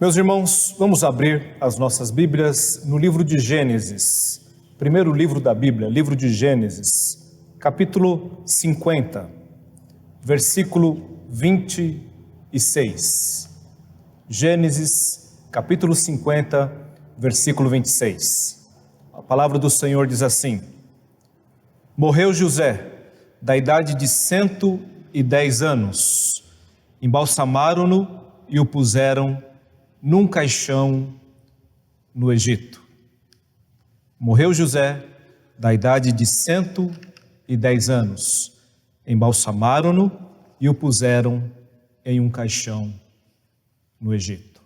Meus irmãos, vamos abrir as nossas Bíblias no livro de Gênesis, primeiro livro da Bíblia, livro de Gênesis, capítulo 50, versículo 26. Gênesis, capítulo 50, versículo 26. A palavra do Senhor diz assim: Morreu José, da idade de 110 anos, embalsamaram-no e o puseram num caixão no Egito. Morreu José, da idade de 110 anos, embalsamaram-no e o puseram em um caixão no Egito.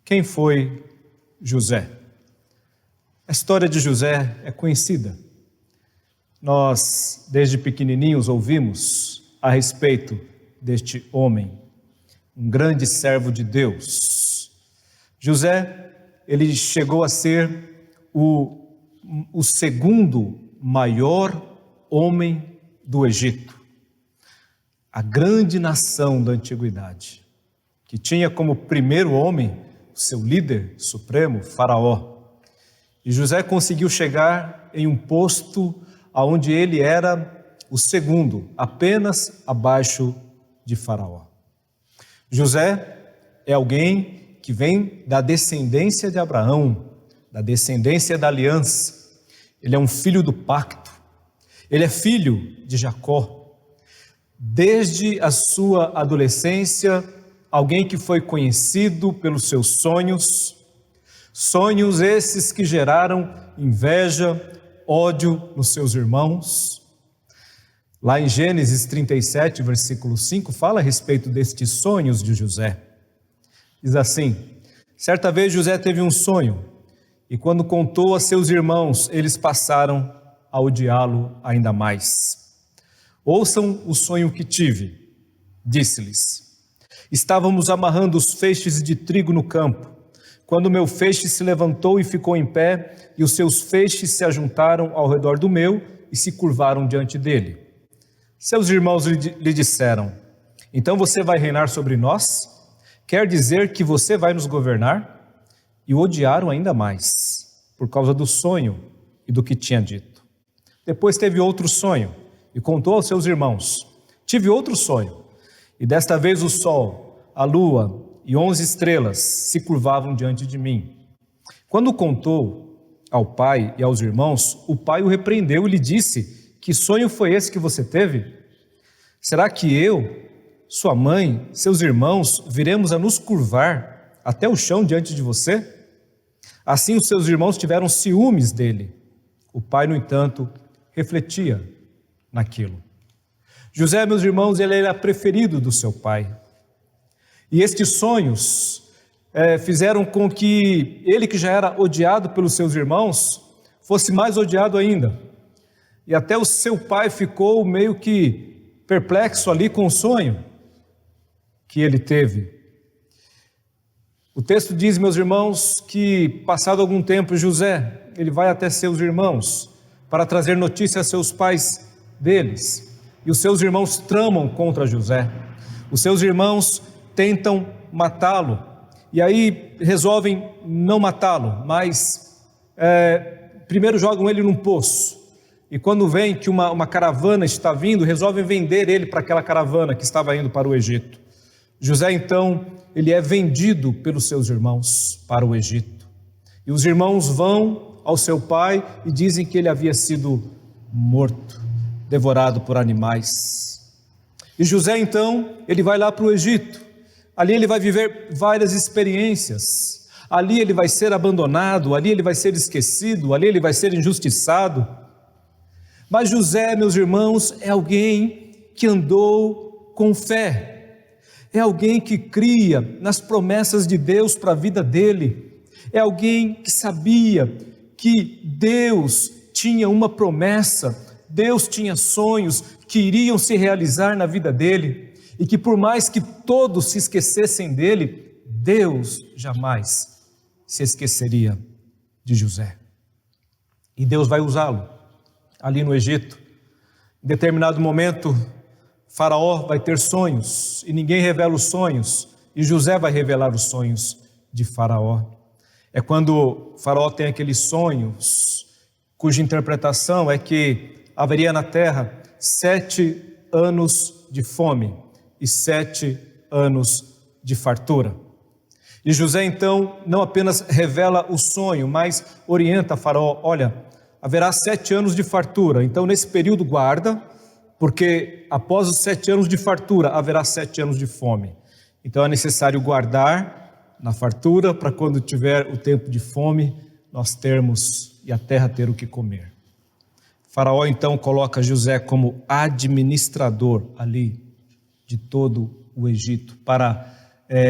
Quem foi José? A história de José é conhecida. Nós, desde pequenininhos, ouvimos a respeito deste homem, um grande servo de Deus. José, ele chegou a ser o segundo maior homem do Egito, a grande nação da antiguidade, que tinha como primeiro homem o seu líder supremo, Faraó. E José conseguiu chegar em um posto onde ele era o segundo, apenas abaixo de Faraó. José é alguém que vem da descendência de Abraão, da descendência da aliança. Ele é um filho do pacto. Ele é filho de Jacó. Desde a sua adolescência, alguém que foi conhecido pelos seus sonhos, sonhos esses que geraram inveja, ódio nos seus irmãos. Lá em Gênesis 37, versículo 5, fala a respeito destes sonhos de José. Diz assim: certa vez José teve um sonho, e quando contou a seus irmãos, eles passaram a odiá-lo ainda mais. Ouçam o sonho que tive, disse-lhes: estávamos amarrando os feixes de trigo no campo, quando meu feixe se levantou e ficou em pé, e os seus feixes se ajuntaram ao redor do meu e se curvaram diante dele. Seus irmãos lhe disseram: então você vai reinar sobre nós? Quer dizer que você vai nos governar? E o odiaram ainda mais, por causa do sonho e do que tinha dito. Depois teve outro sonho e contou aos seus irmãos: tive outro sonho, e desta vez o sol, a lua e 11 estrelas se curvavam diante de mim. Quando contou ao pai e aos irmãos, o pai o repreendeu e lhe disse: que sonho foi esse que você teve? Será que eu, sua mãe, seus irmãos, viremos a nos curvar até o chão diante de você? Assim os seus irmãos tiveram ciúmes dele. O pai, no entanto, refletia naquilo. José, meus irmãos, ele era preferido do seu pai. E estes sonhos fizeram com que ele, que já era odiado pelos seus irmãos, fosse mais odiado ainda. E até o seu pai ficou meio que perplexo ali com o sonho que ele teve. O texto diz, meus irmãos, que passado algum tempo José, ele vai até seus irmãos para trazer notícia a seus pais deles. E os seus irmãos tramam contra José. Os seus irmãos tentam matá-lo. E aí resolvem não matá-lo, mas primeiro jogam ele num poço. E quando veem que uma caravana está vindo, resolvem vender ele para aquela caravana que estava indo para o Egito. José, então, ele é vendido pelos seus irmãos para o Egito. E os irmãos vão ao seu pai e dizem que ele havia sido morto, devorado por animais. E José, então, ele vai lá para o Egito. Ali ele vai viver várias experiências. Ali ele vai ser abandonado, ali ele vai ser esquecido, ali ele vai ser injustiçado. Mas José, meus irmãos, é alguém que andou com fé, é alguém que cria nas promessas de Deus para a vida dele, é alguém que sabia que Deus tinha uma promessa, Deus tinha sonhos que iriam se realizar na vida dele, e que por mais que todos se esquecessem dele, Deus jamais se esqueceria de José. E Deus vai usá-lo ali no Egito. Em determinado momento, Faraó vai ter sonhos, e ninguém revela os sonhos, e José vai revelar os sonhos de Faraó. É quando Faraó tem aqueles sonhos, cuja interpretação é que haveria na terra 7 anos de fome e 7 anos de fartura. E José então não apenas revela o sonho, mas orienta Faraó: olha, haverá 7 anos de fartura, então nesse período guarda, porque após os 7 anos de fartura haverá 7 anos de fome. Então é necessário guardar na fartura para quando tiver o tempo de fome nós termos e a terra ter o que comer. Faraó então coloca José como administrador ali de todo o Egito para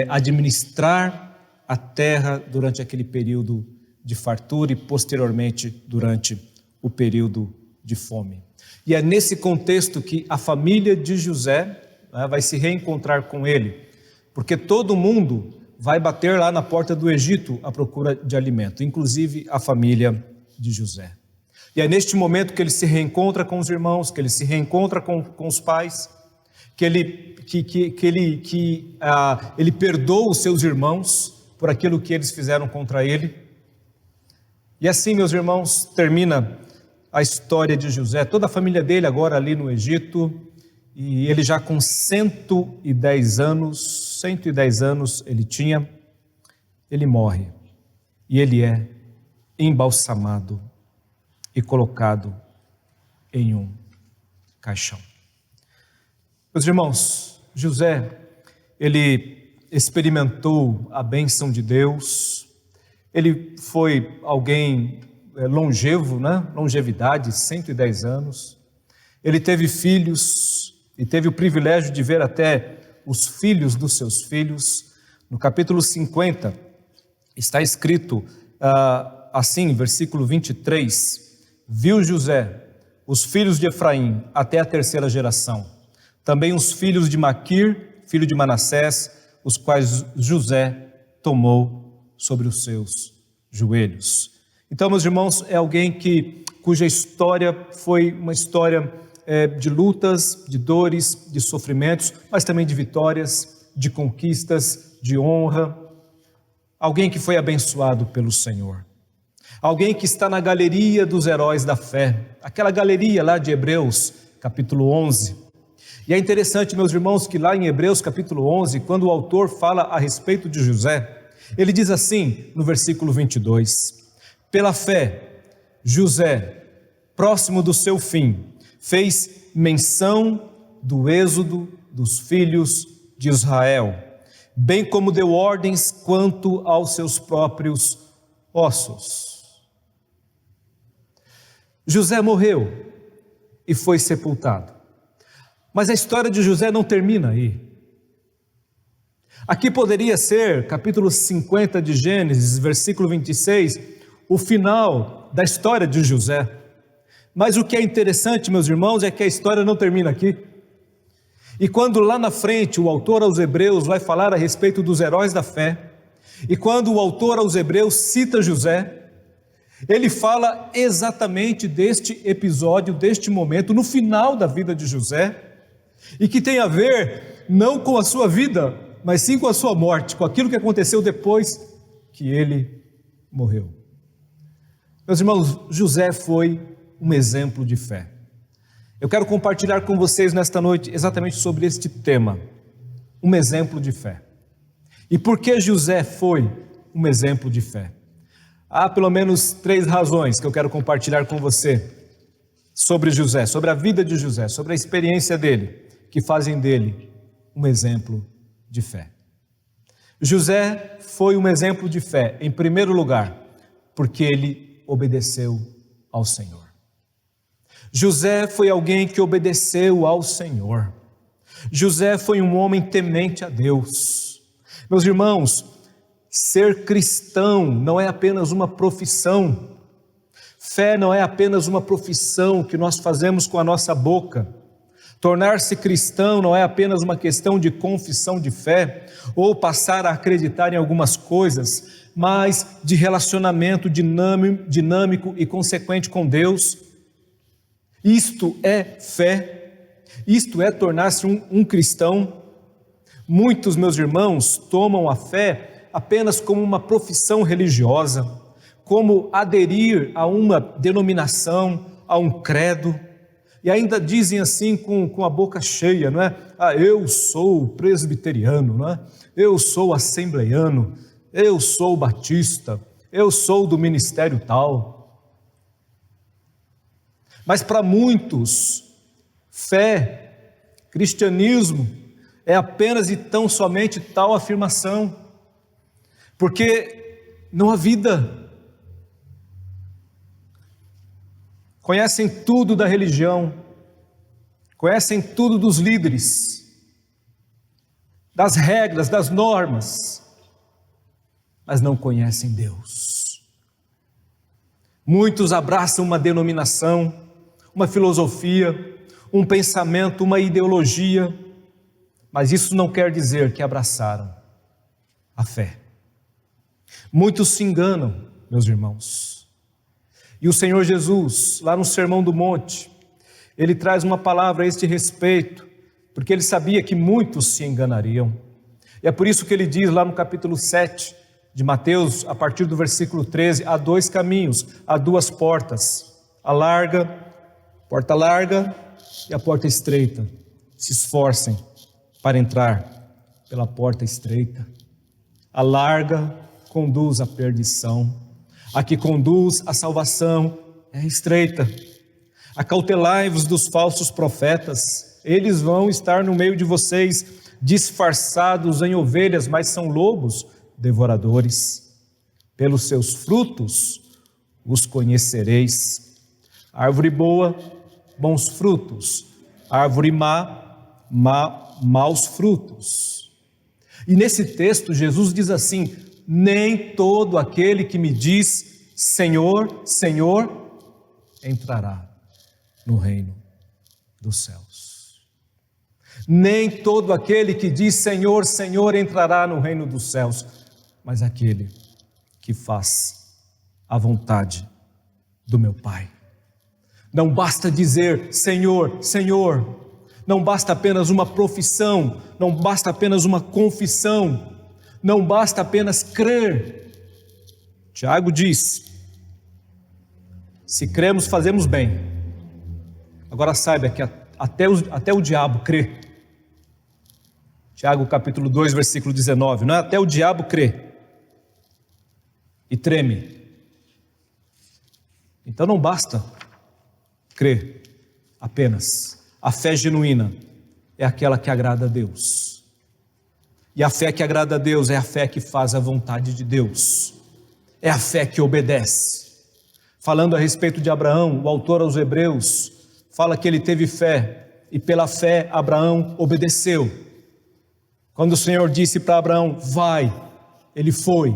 administrar a terra durante aquele período de fartura e posteriormente durante o período de fome. E é nesse contexto que a família de José vai se reencontrar com ele, porque todo mundo vai bater lá na porta do Egito à procura de alimento, inclusive a família de José. E é neste momento que ele se reencontra com os irmãos, que ele se reencontra com os pais, que ele perdoa os seus irmãos por aquilo que eles fizeram contra ele. E assim, meus irmãos, termina a história de José, toda a família dele agora ali no Egito, e ele já com 110 anos ele tinha, ele morre, e ele é embalsamado e colocado em um caixão. Meus irmãos, José, ele experimentou a bênção de Deus, ele foi alguém longevo, longevidade, 110 anos, ele teve filhos e teve o privilégio de ver até os filhos dos seus filhos. No capítulo 50 está escrito assim, versículo 23, viu José os filhos de Efraim até a 3ª geração, também os filhos de Maquir, filho de Manassés, os quais José tomou sobre os seus joelhos. Então, meus irmãos, é alguém cuja história foi uma história de lutas, de dores, de sofrimentos, mas também de vitórias, de conquistas, de honra. Alguém que foi abençoado pelo Senhor. Alguém que está na galeria dos heróis da fé, aquela galeria lá de Hebreus, capítulo 11. E é interessante, meus irmãos, que lá em Hebreus capítulo 11, quando o autor fala a respeito de José, ele diz assim, no versículo 22, pela fé, José, próximo do seu fim, fez menção do êxodo dos filhos de Israel, bem como deu ordens quanto aos seus próprios ossos. José morreu e foi sepultado. Mas a história de José não termina aí. Aqui poderia ser, capítulo 50 de Gênesis, versículo 26, o final da história de José. Mas o que é interessante, meus irmãos, é que a história não termina aqui. E quando lá na frente o autor aos Hebreus vai falar a respeito dos heróis da fé, e quando o autor aos Hebreus cita José, ele fala exatamente deste episódio, deste momento, no final da vida de José, e que tem a ver não com a sua vida, mas sim com a sua morte, com aquilo que aconteceu depois que ele morreu. Meus irmãos, José foi um exemplo de fé. Eu quero compartilhar com vocês nesta noite exatamente sobre este tema, um exemplo de fé. E por que José foi um exemplo de fé? Há pelo menos 3 razões que eu quero compartilhar com você sobre José, sobre a vida de José, sobre a experiência dele, que fazem dele um exemplo de fé. José foi um exemplo de fé, em primeiro lugar, porque ele obedeceu ao Senhor. José foi alguém que obedeceu ao Senhor. José foi um homem temente a Deus. Meus irmãos, ser cristão não é apenas uma profissão. Fé não é apenas uma profissão que nós fazemos com a nossa boca. Tornar-se cristão não é apenas uma questão de confissão de fé ou passar a acreditar em algumas coisas, mas de relacionamento dinâmico e consequente com Deus. Isto é fé, isto é tornar-se um cristão. Muitos, meus irmãos, tomam a fé apenas como uma profissão religiosa, como aderir a uma denominação, a um credo, e ainda dizem assim com a boca cheia, não é? Eu sou presbiteriano, não é? Eu sou assembleiano, eu sou batista, eu sou do ministério tal. Mas para muitos, fé, cristianismo, é apenas e tão somente tal afirmação, porque não há vida. Conhecem tudo da religião, conhecem tudo dos líderes, das regras, das normas, mas não conhecem Deus. Muitos abraçam uma denominação, uma filosofia, um pensamento, uma ideologia, mas isso não quer dizer que abraçaram a fé. Muitos se enganam, meus irmãos. E o Senhor Jesus, lá no Sermão do Monte, ele traz uma palavra a este respeito, porque ele sabia que muitos se enganariam. E é por isso que ele diz lá no capítulo 7 de Mateus, a partir do versículo 13, há dois caminhos, há duas portas, a porta larga e a porta estreita. Se esforcem para entrar pela porta estreita. A larga conduz à perdição. A que conduz à salvação é estreita. Acautelai-vos dos falsos profetas, eles vão estar no meio de vocês, disfarçados em ovelhas, mas são lobos devoradores. Pelos seus frutos os conhecereis. Árvore boa, bons frutos. Árvore má, maus frutos. E nesse texto Jesus diz assim: nem todo aquele que me diz Senhor, Senhor, entrará no reino dos céus. Nem todo aquele que diz Senhor, Senhor, entrará no reino dos céus, mas aquele que faz a vontade do meu Pai. Não basta dizer Senhor, Senhor, não basta apenas uma profissão, não basta apenas uma confissão, não basta apenas crer. Tiago diz: se cremos, fazemos bem. Agora saiba que até o diabo crê. Tiago capítulo 2, versículo 19, não é? Até o diabo crê e treme. Então não basta crer apenas. A fé genuína é aquela que agrada a Deus. E a fé que agrada a Deus é a fé que faz a vontade de Deus. É a fé que obedece. Falando a respeito de Abraão, o autor aos Hebreus fala que ele teve fé, e pela fé Abraão obedeceu. Quando o Senhor disse para Abraão, vai, ele foi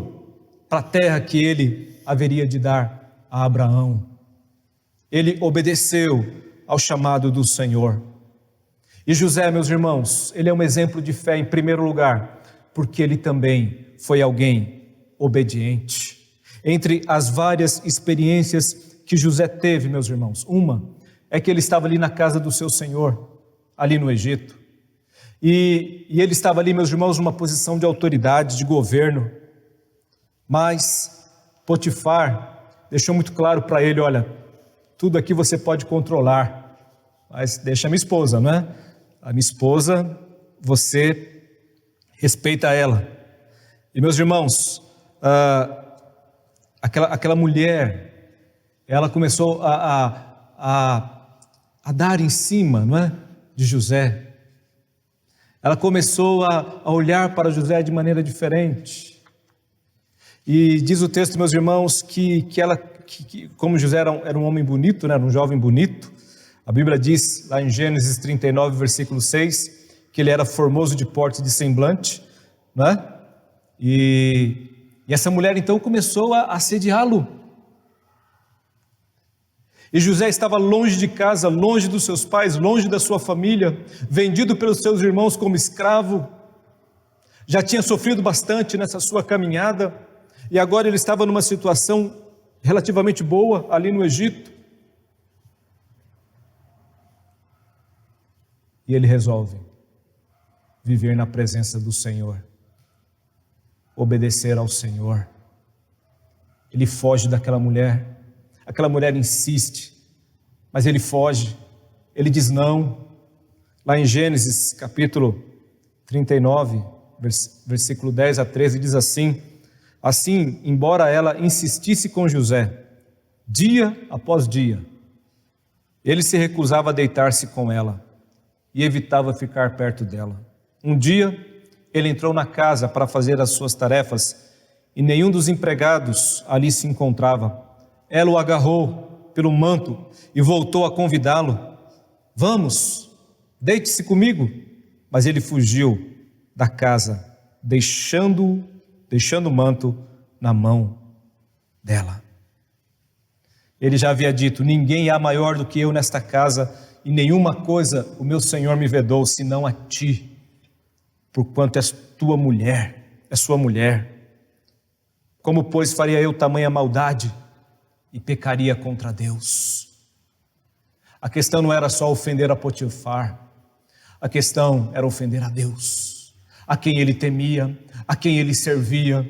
para a terra que ele haveria de dar a Abraão. Ele obedeceu ao chamado do Senhor. E José, meus irmãos, ele é um exemplo de fé em primeiro lugar, porque ele também foi alguém obediente. Entre as várias experiências que José teve, meus irmãos, uma é que ele estava ali na casa do seu Senhor, ali no Egito, e ele estava ali, meus irmãos, numa posição de autoridade, de governo, mas Potifar deixou muito claro para ele: olha, tudo aqui você pode controlar, mas deixa a minha esposa, não é? A minha esposa, você respeita ela. E meus irmãos, aquela mulher, ela começou a dar em cima, não é? De José. Ela começou a olhar para José de maneira diferente. E diz o texto, meus irmãos, que como José era um homem bonito, né? Era um jovem bonito, a Bíblia diz lá em Gênesis 39, versículo 6, que ele era formoso de porte e de semblante, né? E essa mulher então começou a assediá-lo. E José estava longe de casa, longe dos seus pais, longe da sua família, vendido pelos seus irmãos como escravo. Já tinha sofrido bastante nessa sua caminhada, e agora ele estava numa situação relativamente boa ali no Egito. E ele resolve viver na presença do Senhor, obedecer ao Senhor. Ele foge daquela mulher, aquela mulher insiste, mas ele foge, ele diz não. Lá em Gênesis capítulo 39, versículo 10 a 13, diz assim: assim, embora ela insistisse com José, dia após dia, ele se recusava a deitar-se com ela e evitava ficar perto dela. Um dia, ele entrou na casa para fazer as suas tarefas e nenhum dos empregados ali se encontrava. Ela o agarrou pelo manto e voltou a convidá-lo. Vamos, deite-se comigo. Mas ele fugiu da casa, deixando o manto na mão dela. Ele já havia dito: ninguém há maior do que eu nesta casa, e nenhuma coisa o meu Senhor me vedou, senão a ti, porquanto és tua mulher, é sua mulher. Como, pois, faria eu tamanha maldade e pecaria contra Deus? A questão não era só ofender a Potifar, a questão era ofender a Deus, a quem ele temia, a quem ele servia.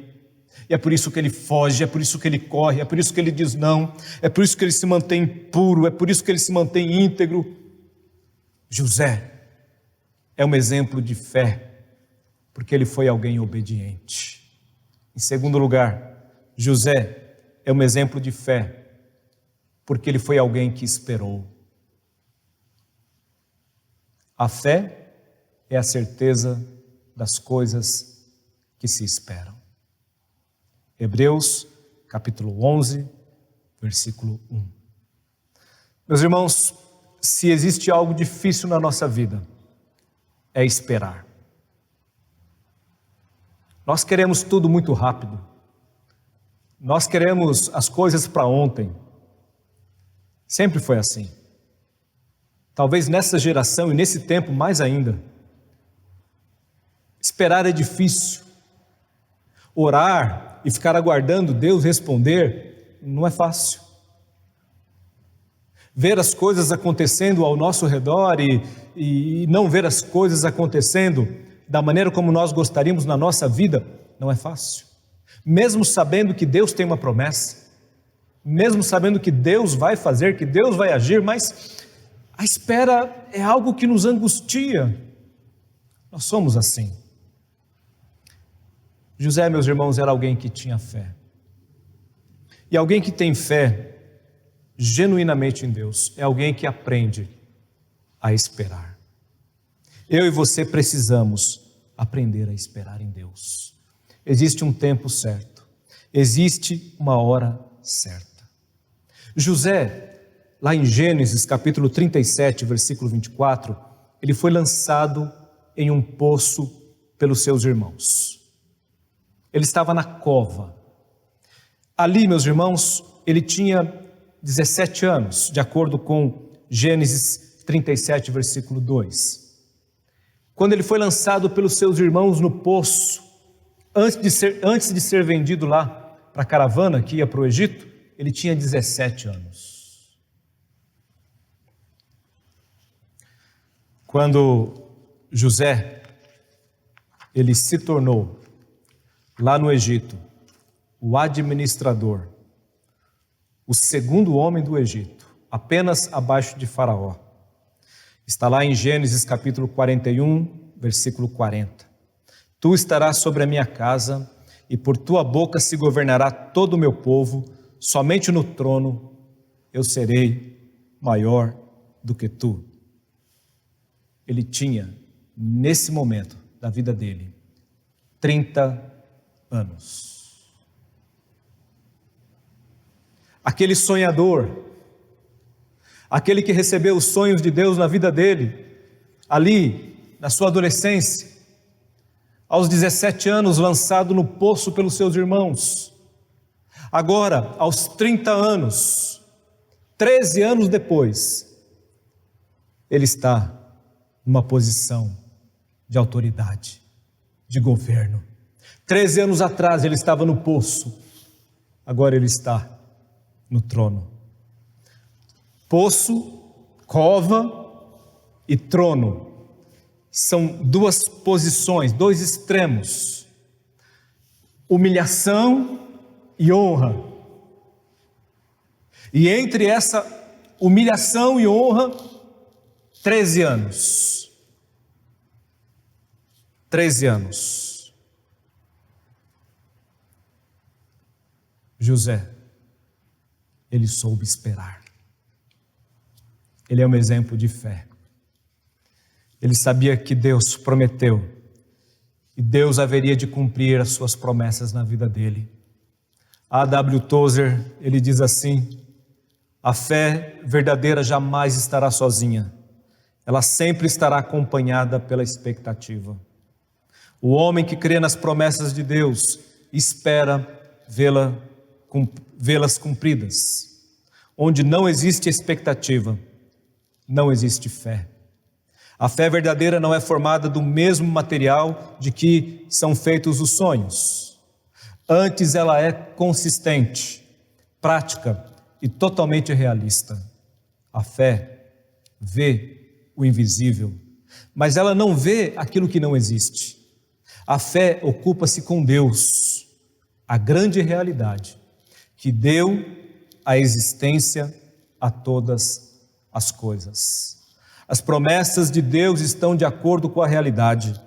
E é por isso que ele foge, é por isso que ele corre, é por isso que ele diz não, é por isso que ele se mantém puro, é por isso que ele se mantém íntegro. José é um exemplo de fé, porque ele foi alguém obediente. Em segundo lugar, José é um exemplo de fé, porque ele foi alguém que esperou. A fé é a certeza das coisas que se esperam. Hebreus, capítulo 11, versículo 1. Meus irmãos, se existe algo difícil na nossa vida, é esperar. Nós queremos tudo muito rápido. Nós queremos as coisas para ontem. Sempre foi assim. Talvez nessa geração e nesse tempo mais ainda. Esperar é difícil. Orar e ficar aguardando Deus responder não é fácil. Ver as coisas acontecendo ao nosso redor e não ver as coisas acontecendo da maneira como nós gostaríamos na nossa vida, não é fácil. Mesmo sabendo que Deus tem uma promessa, mesmo sabendo que Deus vai fazer, que Deus vai agir, mas a espera é algo que nos angustia. Nós somos assim. José, meus irmãos, era alguém que tinha fé. E alguém que tem fé genuinamente em Deus é alguém que aprende a esperar. Eu e você precisamos aprender a esperar em Deus. Existe um tempo certo, existe uma hora certa. José, lá em Gênesis capítulo 37, versículo 24, ele foi lançado em um poço pelos seus irmãos. Ele estava na cova. Ali, meus irmãos, ele tinha 17 anos, de acordo com Gênesis 37, versículo 2. Quando ele foi lançado pelos seus irmãos no poço, antes de ser vendido lá para a caravana que ia para o Egito, ele tinha 17 anos. Quando José, ele se tornou, lá no Egito, o administrador, o segundo homem do Egito, apenas abaixo de Faraó. Está lá em Gênesis capítulo 41, versículo 40. Tu estarás sobre a minha casa, e por tua boca se governará todo o meu povo, somente no trono eu serei maior do que tu. Ele tinha, nesse momento da vida dele, 30 anos. Aquele sonhador, aquele que recebeu os sonhos de Deus na vida dele, ali, na sua adolescência, aos 17 anos, lançado no poço pelos seus irmãos. Agora, aos 30 anos, 13 anos depois, ele está numa posição de autoridade, de governo. 13 anos atrás ele estava no poço, agora ele está no trono. Poço, cova e trono são duas posições, dois extremos: humilhação e honra. E entre essa humilhação e honra, 13 anos. 13 anos. José, ele soube esperar. Ele é um exemplo de fé. Ele sabia que Deus prometeu e Deus haveria de cumprir as suas promessas na vida dele. A.W. Tozer, ele diz assim: a fé verdadeira jamais estará sozinha, ela sempre estará acompanhada pela expectativa. O homem que crê nas promessas de Deus espera vê-las cumpridas. Onde não existe expectativa, não existe fé. A fé verdadeira não é formada do mesmo material de que são feitos os sonhos. Antes ela é consistente, prática e totalmente realista. A fé vê o invisível, mas ela não vê aquilo que não existe. A fé ocupa-se com Deus, a grande realidade, que deu a existência a todas as coisas. As promessas de Deus estão de acordo com a realidade,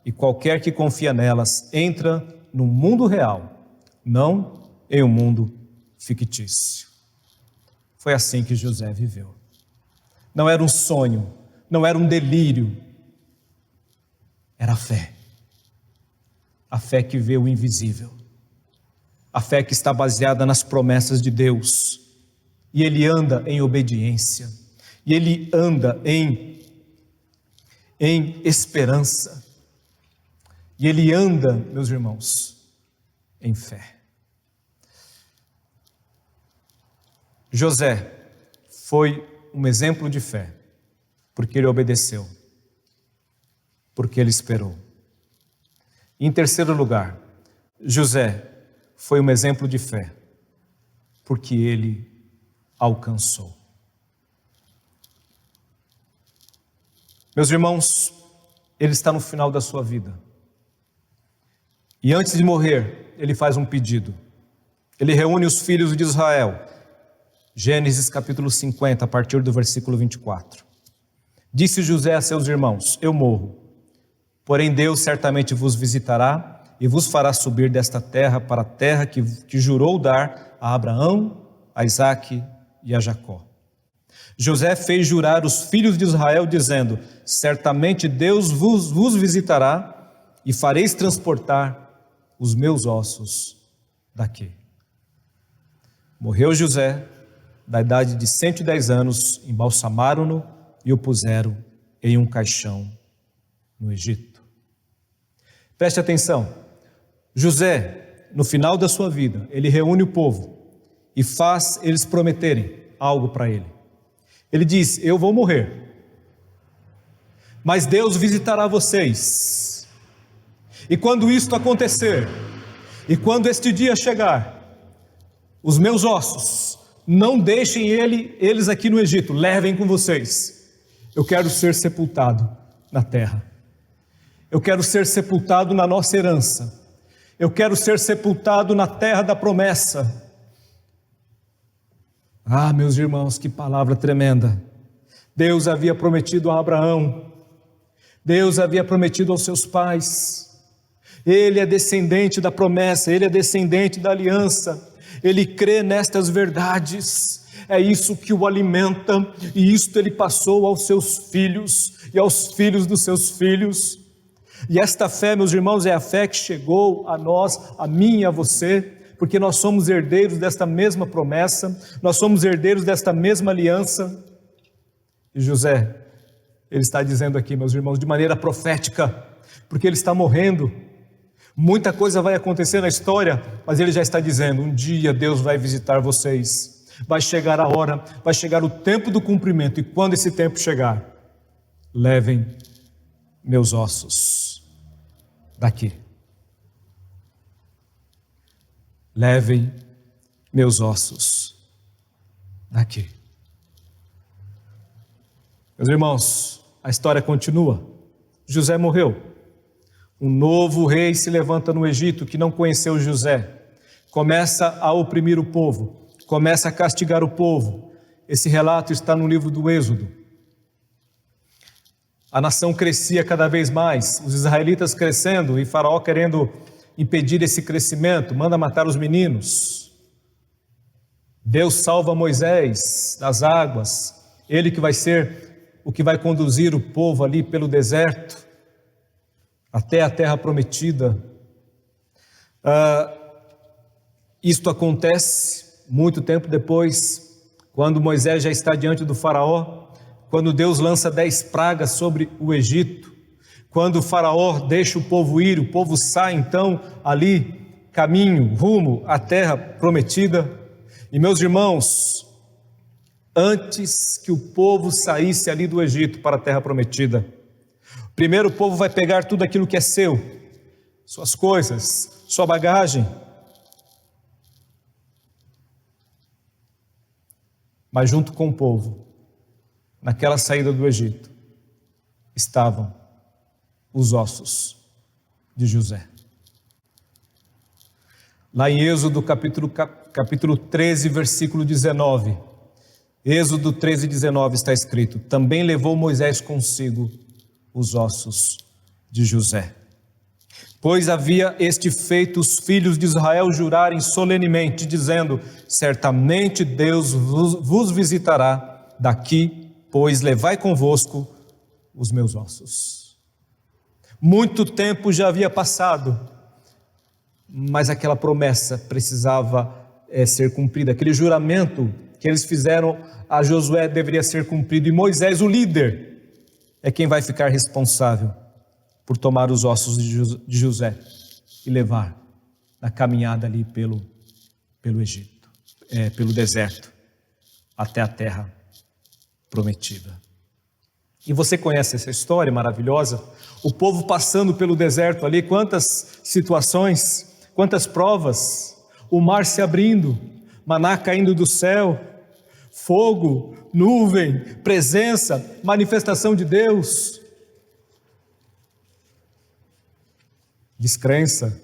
e qualquer que confia nelas entra no mundo real, não em um mundo fictício. Foi assim que José viveu. Não era um sonho, não era um delírio, era a fé. A fé que vê o invisível. A fé que está baseada nas promessas de Deus. E ele anda em obediência. E ele anda em esperança. E ele anda, meus irmãos, em fé. José foi um exemplo de fé, porque ele obedeceu, porque ele esperou. Em terceiro lugar, José foi um exemplo de fé, porque ele alcançou. Meus irmãos, ele está no final da sua vida. E antes de morrer, ele faz um pedido. Ele reúne os filhos de Israel. Gênesis capítulo 50, a partir do versículo 24. Disse José a seus irmãos: eu morro, porém Deus certamente vos visitará e vos fará subir desta terra para a terra que jurou dar a Abraão, a Isaque e a Jacó. José fez jurar os filhos de Israel, dizendo: certamente Deus vos visitará e fareis transportar os meus ossos daqui. Morreu José, da idade de 110 anos, embalsamaram-no e o puseram em um caixão no Egito. Preste atenção, José, no final da sua vida, ele reúne o povo e faz eles prometerem algo para ele. Ele diz: eu vou morrer, mas Deus visitará vocês. E quando isto acontecer, e quando este dia chegar, os meus ossos, não deixem eles aqui no Egito, levem com vocês. Eu quero ser sepultado na terra. Eu quero ser sepultado na nossa herança. Eu quero ser sepultado na terra da promessa. Ah, meus irmãos, que palavra tremenda. Deus havia prometido a Abraão. Deus havia prometido aos seus pais. Ele é descendente da promessa, ele é descendente da aliança. Ele crê nestas verdades. É isso que o alimenta, e isto ele passou aos seus filhos e aos filhos dos seus filhos. E esta fé, meus irmãos, é a fé que chegou a nós, a mim e a você, porque nós somos herdeiros desta mesma promessa, nós somos herdeiros desta mesma aliança. E José, ele está dizendo aqui, meus irmãos, de maneira profética, porque ele está morrendo. Muita coisa vai acontecer na história, mas ele já está dizendo: um dia Deus vai visitar vocês, vai chegar a hora, vai chegar o tempo do cumprimento, e quando esse tempo chegar, levem meus ossos daqui. Levem meus ossos daqui. Meus irmãos, a história continua. José morreu. Um novo rei se levanta no Egito que não conheceu José. Começa a oprimir o povo, começa a castigar o povo. Esse relato está no livro do Êxodo. A nação crescia cada vez mais, os israelitas crescendo e Faraó querendo impedir esse crescimento, manda matar os meninos. Deus salva Moisés das águas, ele que vai ser o que vai conduzir o povo ali pelo deserto, até a terra prometida. Isto acontece muito tempo depois, quando Moisés já está diante do Faraó, quando Deus lança 10 pragas sobre o Egito, quando o Faraó deixa o povo ir, o povo sai então ali, caminho, rumo à terra prometida. E meus irmãos, antes que o povo saísse ali do Egito para a terra prometida, primeiro o povo vai pegar tudo aquilo que é seu, suas coisas, sua bagagem. Mas junto com o povo, naquela saída do Egito, estavam os ossos de José. Lá em Êxodo capítulo 13, versículo 19, Êxodo 13, 19 está escrito: também levou Moisés consigo os ossos de José. Pois havia este feito os filhos de Israel jurarem solenemente, dizendo: certamente Deus vos visitará daqui, pois levai convosco os meus ossos. Muito tempo já havia passado, mas aquela promessa precisava ser cumprida, aquele juramento que eles fizeram a Josué deveria ser cumprido, e Moisés, o líder, é quem vai ficar responsável por tomar os ossos de José e levar na caminhada ali pelo Egito, pelo deserto, até a terra prometida. E você conhece essa história maravilhosa? O povo passando pelo deserto ali, quantas situações, quantas provas, o mar se abrindo, maná caindo do céu, fogo, nuvem, presença, manifestação de Deus. Descrença,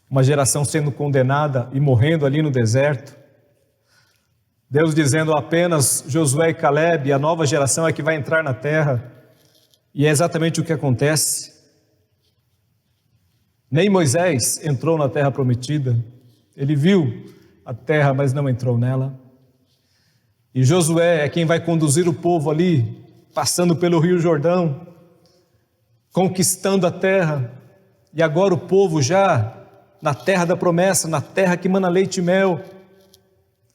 uma geração sendo condenada e morrendo ali no deserto. Deus dizendo apenas Josué e Caleb, a nova geração é que vai entrar na terra. E é exatamente o que acontece. Nem Moisés entrou na terra prometida. Ele viu a terra, mas não entrou nela. E Josué é quem vai conduzir o povo ali, passando pelo Rio Jordão, conquistando a terra. E agora o povo já na terra da promessa, na terra que mana leite e mel.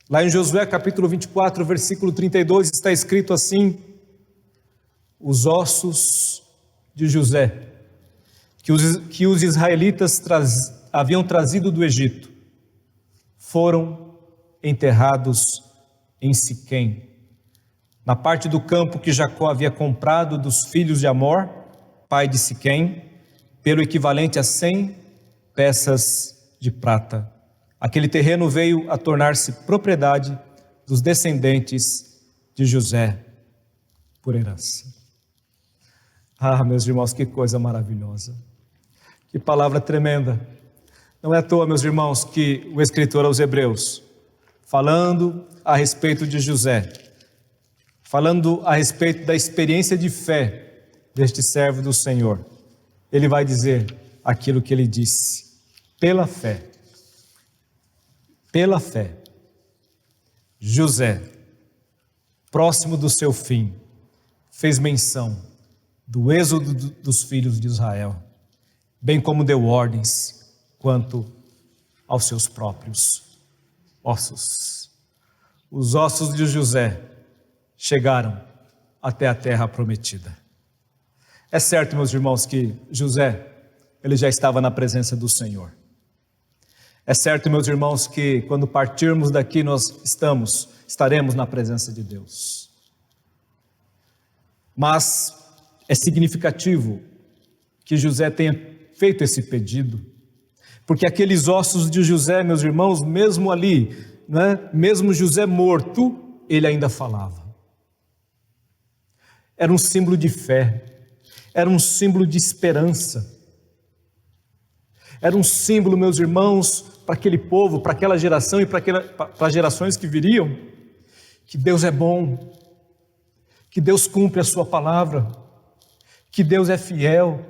Lá em Josué capítulo 24, versículo 32, está escrito assim: os ossos de José, que os israelitas haviam trazido do Egito, foram enterrados em Siquém, na parte do campo que Jacó havia comprado dos filhos de Amor, pai de Siquém, pelo equivalente a 100 peças de prata. Aquele terreno veio a tornar-se propriedade dos descendentes de José por herança. Ah, meus irmãos, que coisa maravilhosa, que palavra tremenda. Não é à toa, meus irmãos, que o escritor aos Hebreus, falando a respeito de José, falando a respeito da experiência de fé deste servo do Senhor, ele vai dizer aquilo que ele disse: pela fé, José, próximo do seu fim, fez menção do êxodo dos filhos de Israel, bem como deu ordens quanto aos seus próprios ossos. Os ossos de José chegaram até a terra prometida. É certo, meus irmãos, que José, ele já estava na presença do Senhor. É certo, meus irmãos, que quando partirmos daqui nós estaremos na presença de Deus. Mas é significativo que José tenha feito esse pedido, porque aqueles ossos de José, meus irmãos, mesmo ali, né, mesmo José morto, ele ainda falava. Era um símbolo de fé. era um símbolo de esperança. Era um símbolo, meus irmãos, para aquele povo, para aquela geração e para as gerações que viriam, que Deus é bom, que Deus cumpre a sua palavra, que Deus é fiel,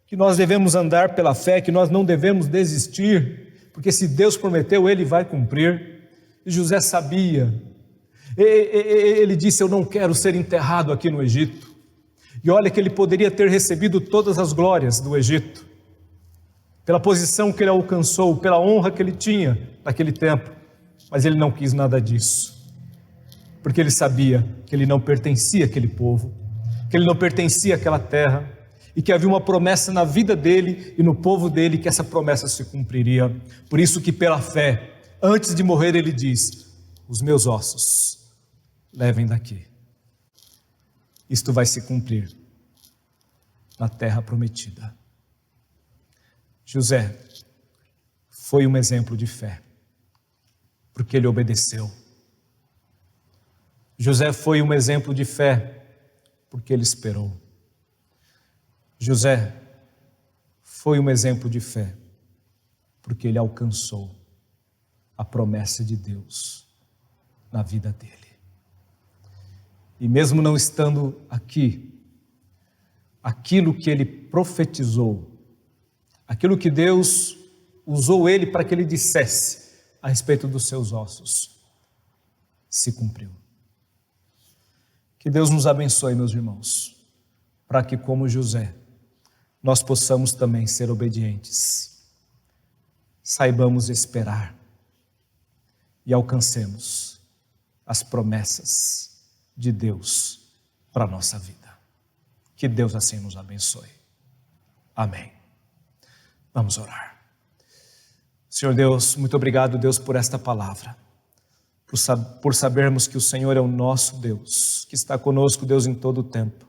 que nós devemos andar pela fé, que nós não devemos desistir, porque se Deus prometeu, Ele vai cumprir. E José sabia, ele disse: eu não quero ser enterrado aqui no Egito. E olha que ele poderia ter recebido todas as glórias do Egito, pela posição que ele alcançou, pela honra que ele tinha naquele tempo, mas ele não quis nada disso, porque ele sabia que ele não pertencia àquele povo, que ele não pertencia àquela terra, e que havia uma promessa na vida dele e no povo dele, que essa promessa se cumpriria. Por isso que pela fé, antes de morrer, ele diz: os meus ossos levem daqui. Isto vai se cumprir na terra prometida. José foi um exemplo de fé, porque ele obedeceu. José foi um exemplo de fé, porque ele esperou. José foi um exemplo de fé, porque ele alcançou a promessa de Deus na vida dele. E mesmo não estando aqui, aquilo que ele profetizou, aquilo que Deus usou ele para que ele dissesse a respeito dos seus ossos, se cumpriu. Que Deus nos abençoe, meus irmãos, para que, como José, nós possamos também ser obedientes, saibamos esperar e alcancemos as promessas de Deus para a nossa vida. Que Deus assim nos abençoe. Amém. Vamos orar. Senhor Deus, muito obrigado, Deus, por esta palavra, por sabermos que o Senhor é o nosso Deus, que está conosco, Deus, em todo o tempo.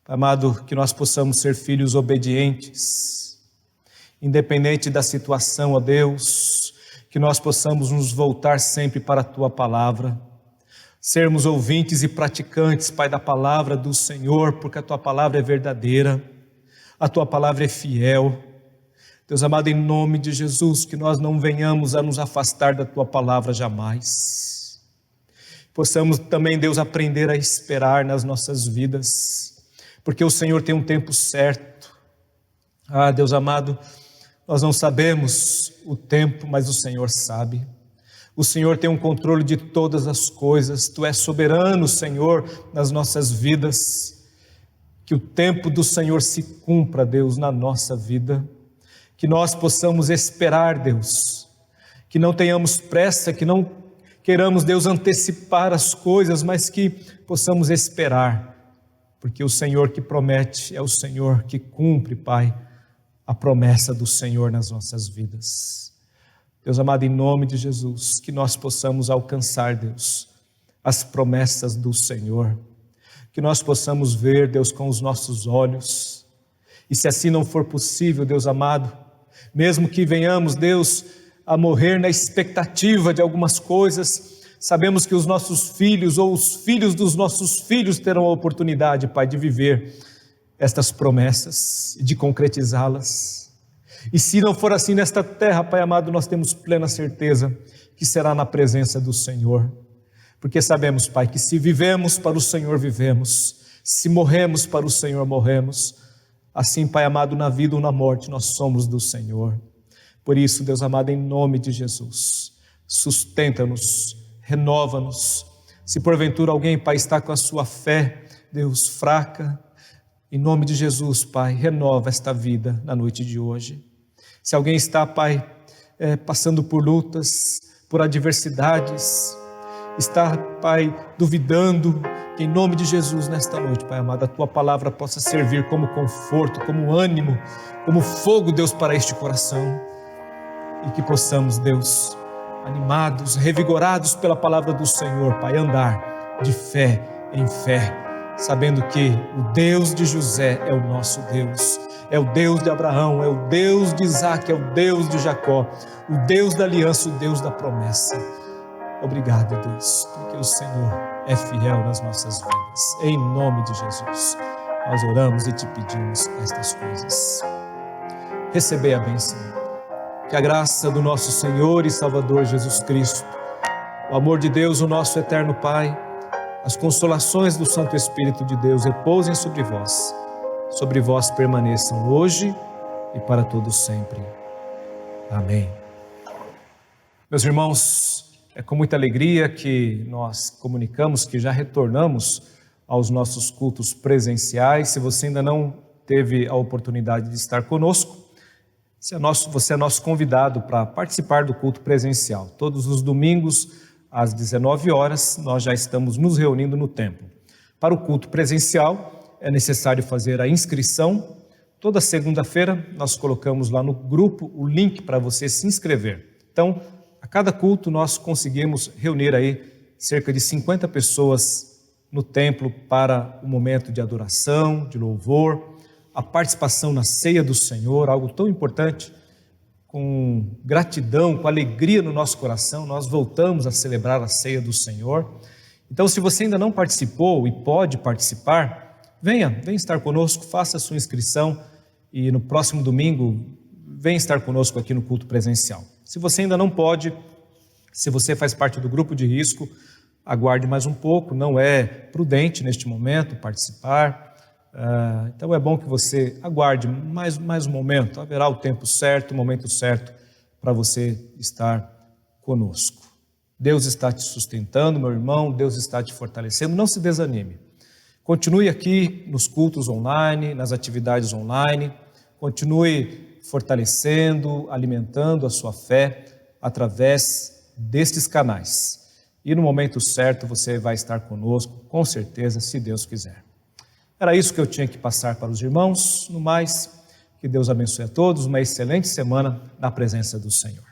Pai amado, que nós possamos ser filhos obedientes, independente da situação, ó Deus, que nós possamos nos voltar sempre para a Tua palavra, sermos ouvintes e praticantes, Pai, da palavra do Senhor, porque a Tua palavra é verdadeira, a Tua palavra é fiel. Deus amado, em nome de Jesus, que nós não venhamos a nos afastar da Tua palavra jamais. Possamos também, Deus, aprender a esperar nas nossas vidas, porque o Senhor tem um tempo certo. Ah, Deus amado, nós não sabemos o tempo, mas o Senhor sabe. O Senhor tem um controle de todas as coisas. Tu és soberano, Senhor, nas nossas vidas. Que o tempo do Senhor se cumpra, Deus, na nossa vida. Que nós possamos esperar, Deus. Que não tenhamos pressa, que não queiramos, Deus, antecipar as coisas, mas que possamos esperar. Porque o Senhor que promete é o Senhor que cumpre, Pai, a promessa do Senhor nas nossas vidas. Deus amado, em nome de Jesus, que nós possamos alcançar, Deus, as promessas do Senhor, que nós possamos ver, Deus, com os nossos olhos, e se assim não for possível, Deus amado, mesmo que venhamos, Deus, a morrer na expectativa de algumas coisas, sabemos que os nossos filhos ou os filhos dos nossos filhos terão a oportunidade, Pai, de viver estas promessas e de concretizá-las. E se não for assim nesta terra, Pai amado, nós temos plena certeza que será na presença do Senhor. Porque sabemos, Pai, que se vivemos para o Senhor vivemos, se morremos para o Senhor morremos. Assim, Pai amado, na vida ou na morte, nós somos do Senhor. Por isso, Deus amado, em nome de Jesus, sustenta-nos, renova-nos. Se porventura alguém, Pai, está com a sua fé, Deus, fraca, em nome de Jesus, Pai, renova esta vida na noite de hoje. Se alguém está, Pai, passando por lutas, por adversidades, está, Pai, duvidando, que em nome de Jesus, nesta noite, Pai amado, a Tua palavra possa servir como conforto, como ânimo, como fogo, Deus, para este coração, e que possamos, Deus, animados, revigorados pela palavra do Senhor, Pai, andar de fé em fé, sabendo que o Deus de José é o nosso Deus, é o Deus de Abraão, é o Deus de Isaac, é o Deus de Jacó, o Deus da aliança, o Deus da promessa. Obrigado, Deus, porque o Senhor é fiel nas nossas vidas, em nome de Jesus. nós oramos e te pedimos estas coisas. Recebei a bênção. Que a graça do nosso Senhor e Salvador Jesus Cristo, o amor de Deus, o nosso eterno Pai, as consolações do Santo Espírito de Deus repousem sobre vós permaneçam hoje e para todos sempre. Amém. Meus irmãos, é com muita alegria que nós comunicamos que já retornamos aos nossos cultos presenciais. Se você ainda não teve a oportunidade de estar conosco, você é nosso convidado para participar do culto presencial. Todos os domingos, às 19 horas, nós já estamos nos reunindo no templo. Para o culto presencial, é necessário fazer a inscrição. Toda segunda-feira, nós colocamos lá no grupo o link para você se inscrever. Então, a cada culto, nós conseguimos reunir aí cerca de 50 pessoas no templo para o momento de adoração, de louvor, a participação na ceia do Senhor, algo tão importante. Com gratidão, com alegria no nosso coração, nós voltamos a celebrar a ceia do Senhor. Então, se você ainda não participou e pode participar, venha estar conosco, faça a sua inscrição e no próximo domingo, venha estar conosco aqui no culto presencial. Se você ainda não pode, se você faz parte do grupo de risco, aguarde mais um pouco, não é prudente neste momento participar. Então é bom que você aguarde mais um momento, haverá o tempo certo, o momento certo para você estar conosco. Deus está te sustentando, meu irmão, Deus está te fortalecendo, não se desanime. Continue aqui nos cultos online, nas atividades online, continue fortalecendo, alimentando a sua fé através destes canais. E no momento certo você vai estar conosco, com certeza, se Deus quiser. Era isso que eu tinha que passar para os irmãos. No mais, que Deus abençoe a todos, uma excelente semana na presença do Senhor.